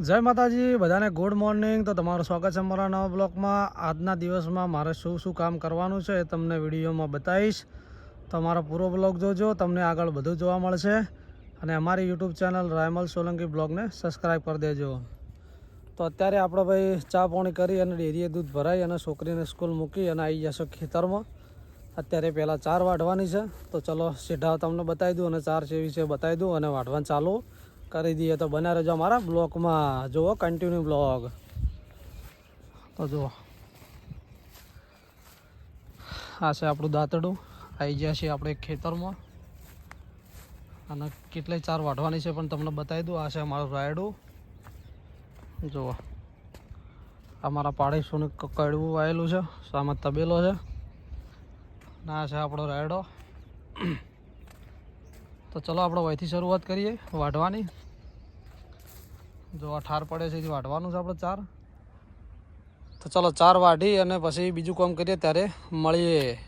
જય માતાજી બધાને ગુડ મોર્નિંગ. તો તમારું સ્વાગત છે અમારા નવા બ્લોગમાં. આજના દિવસમાં મારે શું શું કામ કરવાનું છે એ તમને વિડીયોમાં બતાવીશ. તો અમારો પૂરો બ્લોગ જોજો, તમને આગળ બધું જોવા મળશે. અને અમારી YouTube channel Raymal Solanki બ્લોગને subscribe કરી દેજો. તો અત્યારે આપણે ભાઈ ચા પાણી કરી અને ડેરીએ દૂધ ભરાઈ અને છોકરીને સ્કૂલ મૂકી અને આવી જશો ખેતરમાં. અત્યારે પહેલાં ચાર વાઢવાની છે. તો ચલો સીધા તમને બતાવી દઉં અને ચાર જેવી છે બતાવી દઉં અને વાઢવાનું ચાલુ કરી દઈએ. તો બના રહેજો અમારા બ્લોગમાં, જુઓ કન્ટિન્યુ બ્લોગ. તો જુઓ આ છે આપણું દાંતડું. આવી ગયા છીએ આપણે ખેતરમાં અને કેટલાય ચાર વાઢવાની છે પણ તમને બતાવી દઉં. આ છે અમારું રાયડું. જુઓ અમારા પાડીસુનું કડવું આવેલું છે, સામે તબેલો છે. આ છે આપણો રાયડો. તો ચલો આપણે વહીથી શરૂઆત કરીએ વાઢવાની. જો આ ઠાર પડે છે એ વાઢવાનું છે આપણે ચાર. તો ચલો ચાર વાઢી અને પછી બીજું કામ કરીએ ત્યારે મળીએ.